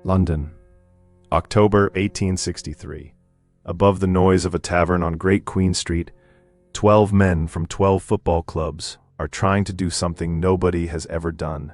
London, October 1863. Above the noise of a tavern on Great Queen Street, 12 men from 12 football clubs are trying to do something nobody has ever done.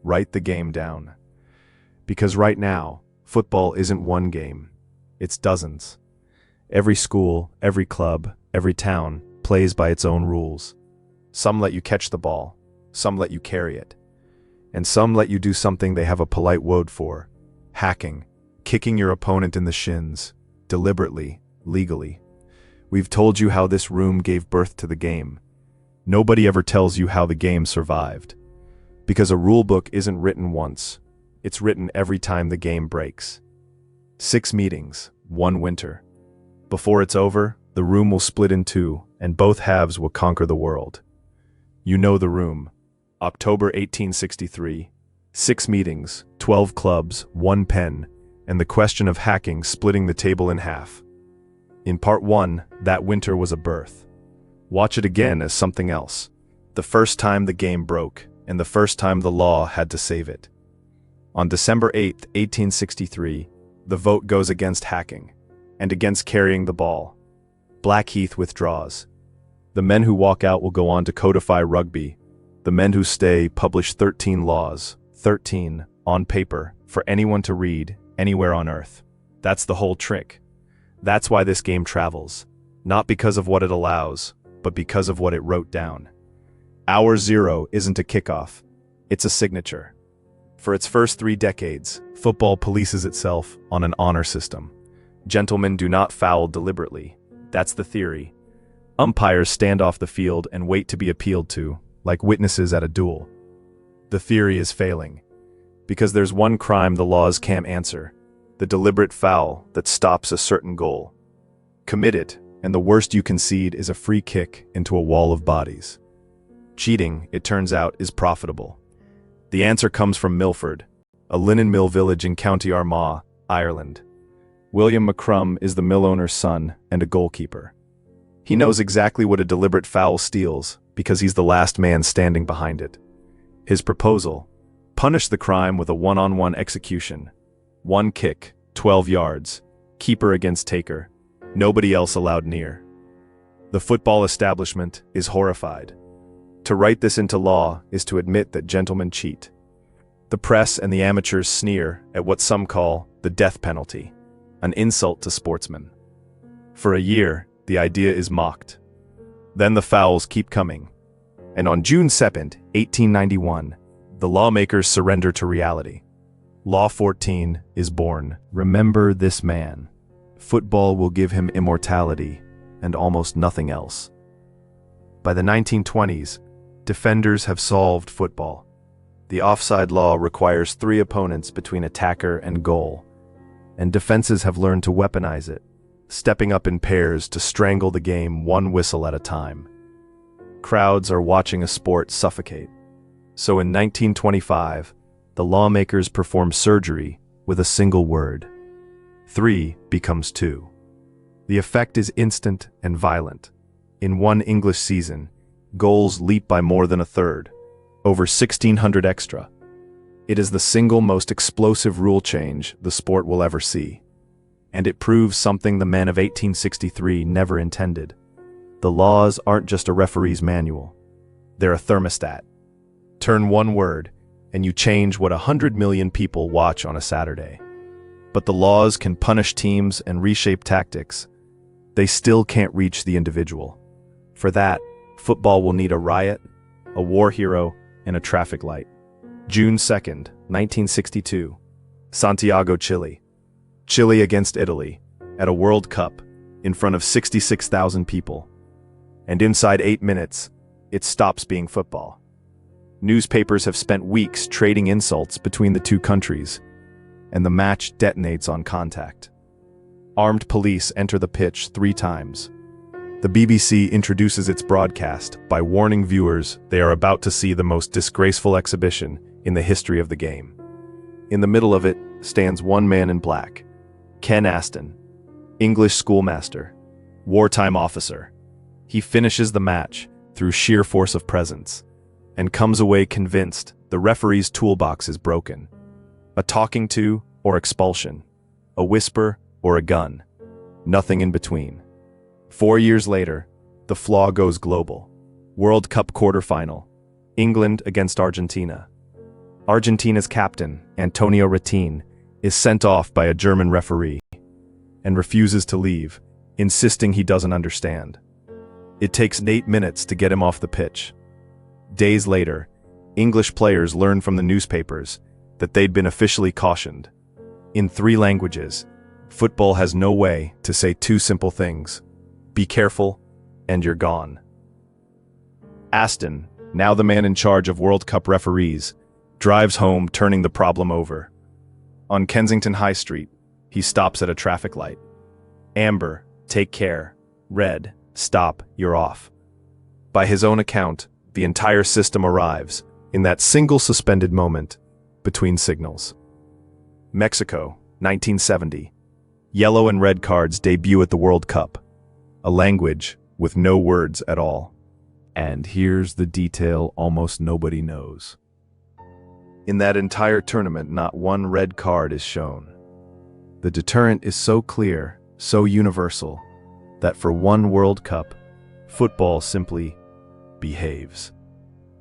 Write the game down. Because right now, football isn't one game, it's dozens. Every school, every club, every town plays by its own rules. Some let you catch the ball, some let you carry it, and some let you do something they have a polite word for: hacking, kicking your opponent in the shins, deliberately, legally. We've told you how this room gave birth to the game. Nobody ever tells you how the game survived. Because a rule book isn't written once, it's written every time the game breaks. 6 meetings, 1 winter. Before it's over, the room will split in 2, and both halves will conquer the world. You know the room. October 1863. 6 meetings, 12 clubs, 1 pen, and the question of hacking splitting the table in half. In part 1, that winter was a birth. Watch it again as something else. The first time the game broke, and the first time the law had to save it. On December 8, 1863, the vote goes against hacking, and against carrying the ball. Blackheath withdraws. The men who walk out will go on to codify rugby. The men who stay publish 13 laws, 13, on paper, for anyone to read, anywhere on earth. That's the whole trick. That's why this game travels. Not because of what it allows, but because of what it wrote down. Hour 0 isn't a kickoff, it's a signature. For its first 3 decades, football polices itself on an honor system. Gentlemen do not foul deliberately. That's the theory. Umpires stand off the field and wait to be appealed to, like witnesses at a duel. The theory is failing. Because there's one crime the laws can't answer: the deliberate foul that stops a certain goal. Commit it, and the worst you concede is a free kick into a wall of bodies. Cheating, it turns out, is profitable. The answer comes from Milford, a linen mill village in County Armagh, Ireland. William McCrum is the mill owner's son and a goalkeeper. He knows exactly what a deliberate foul steals because he's the last man standing behind it. His proposal: punish the crime with a one-on-one execution. 1 kick, 12 yards, keeper against taker, nobody else allowed near. The football establishment is horrified. To write this into law is to admit that gentlemen cheat. The press and the amateurs sneer at what some call the death penalty, an insult to sportsmen. For a year, the idea is mocked. Then the fouls keep coming. And on June 2nd, 1891, the lawmakers surrender to reality. Law 14 is born. Remember this man. Football will give him immortality and almost nothing else. By the 1920s, defenders have solved football. The offside law requires 3 opponents between attacker and goal, and defenses have learned to weaponize it, stepping up in pairs to strangle the game 1 whistle at a time. Crowds are watching a sport suffocate. So in 1925, the lawmakers perform surgery with a single word. 3 becomes 2. The effect is instant and violent. In 1 English season, goals leap by more than a third, over 1,600 extra. It is the single most explosive rule change the sport will ever see. And it proves something the men of 1863 never intended. The laws aren't just a referee's manual. They're a thermostat. Turn 1 word, and you change what 100 million people watch on a Saturday. But the laws can punish teams and reshape tactics. They still can't reach the individual. For that, football will need a riot, a war hero, and a traffic light. June 2nd, 1962. Santiago, Chile. Chile against Italy, at a World Cup, in front of 66,000 people. And inside 8 minutes, it stops being football. Newspapers have spent weeks trading insults between the 2 countries, and the match detonates on contact. Armed police enter the pitch 3 times. The BBC introduces its broadcast by warning viewers they are about to see the most disgraceful exhibition in the history of the game. In the middle of it stands one man in black, Ken Aston, English schoolmaster, wartime officer. He finishes the match through sheer force of presence and comes away convinced the referee's toolbox is broken. A talking to, or expulsion, a whisper or a gun, nothing in between. 4 years later, the flaw goes global. World Cup quarterfinal, England against Argentina. Argentina's captain, Antonio Ratin, is sent off by a German referee and refuses to leave, insisting he doesn't understand. It takes 8 minutes to get him off the pitch. Days later, English players learn from the newspapers that they'd been officially cautioned. In 3 languages, football has no way to say 2 simple things: be careful, and you're gone. Aston, now the man in charge of World Cup referees, drives home, turning the problem over. On Kensington High Street, he stops at a traffic light. Amber, take care. Red, stop, you're off. By his own account, the entire system arrives in that single suspended moment between signals. Mexico, 1970. Yellow and red cards debut at the World Cup. A language with no words at all. And here's the detail almost nobody knows. In that entire tournament, not one red card is shown. The deterrent is so clear, so universal, that for one World Cup, football simply behaves.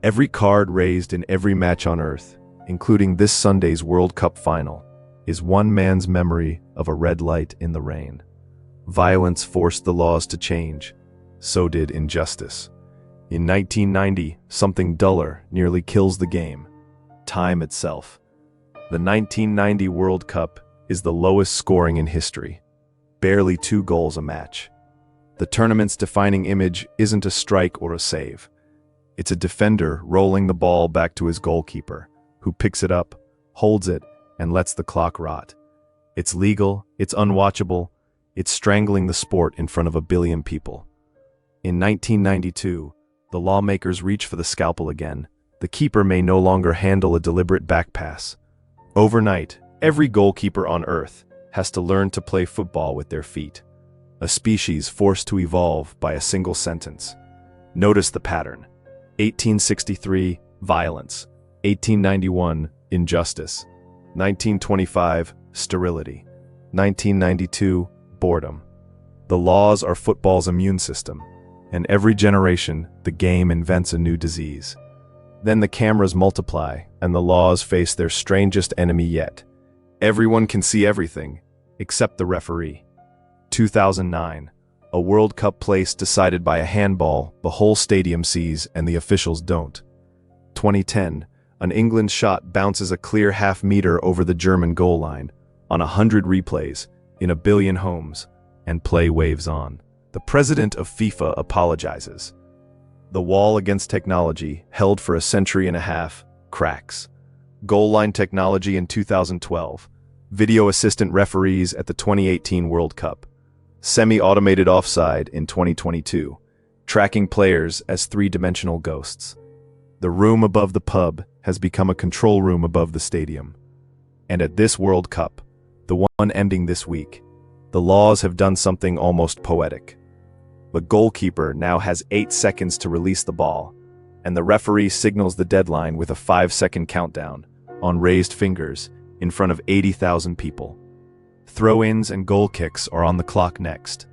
Every card raised in every match on Earth, including this Sunday's World Cup final, is one man's memory of a red light in the rain. Violence forced the laws to change. So did injustice. In 1990, something duller nearly kills the game: time itself. The 1990 World Cup is the lowest scoring in history, barely 2 goals a match. The tournament's defining image isn't a strike or a save. It's a defender rolling the ball back to his goalkeeper, who picks it up, holds it, and lets the clock rot. It's legal, it's unwatchable, it's strangling the sport in front of 1 billion people. In 1992, the lawmakers reach for the scalpel again. The keeper may no longer handle a deliberate back pass. Overnight, every goalkeeper on Earth has to learn to play football with their feet. A species forced to evolve by a single sentence. Notice the pattern. 1863, violence. 1891, injustice. 1925, sterility. 1992, boredom. The laws are football's immune system, and every generation, the game invents a new disease. Then the cameras multiply, and the laws face their strangest enemy yet. Everyone can see everything, except the referee. 2009, a World Cup place decided by a handball the whole stadium sees and the officials don't. 2010, an England shot bounces a clear half-meter over the German goal line, on 100 replays, in 1 billion homes, and play waves on. The president of FIFA apologizes. The wall against technology, held for a century and a half, cracks. Goal line technology in 2012. Video assistant referees at the 2018 World Cup. Semi-automated offside in 2022. Tracking players as 3-dimensional ghosts. The room above the pub has become a control room above the stadium. And at this World Cup, the one ending this week, the laws have done something almost poetic. The goalkeeper now has 8 seconds to release the ball, and the referee signals the deadline with a 5-second countdown, on raised fingers, in front of 80,000 people. Throw-ins and goal kicks are on the clock next.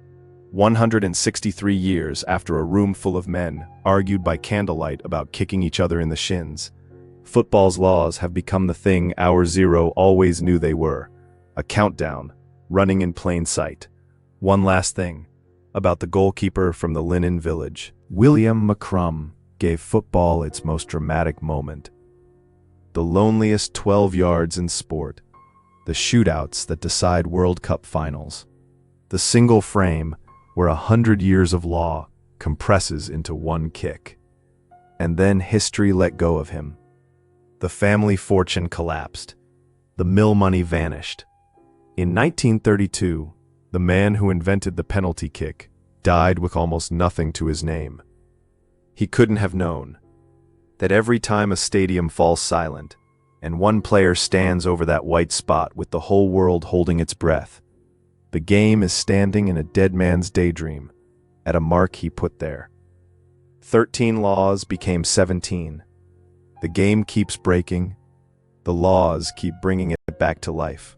163 years after a room full of men argued by candlelight about kicking each other in the shins, football's laws have become the thing Hour Zero always knew they were: a countdown, running in plain sight. One last thing, about the goalkeeper from the Linen Village. William McCrum gave football its most dramatic moment. The loneliest 12 yards in sport. The shootouts that decide World Cup finals. The single frame where 100 years of law compresses into one kick. And then history let go of him. The family fortune collapsed. The mill money vanished. In 1932, the man who invented the penalty kick died with almost nothing to his name. He couldn't have known that every time a stadium falls silent and one player stands over that white spot with the whole world holding its breath, the game is standing in a dead man's daydream at a mark he put there. 13 laws became 17. The game keeps breaking. The laws keep bringing it back to life.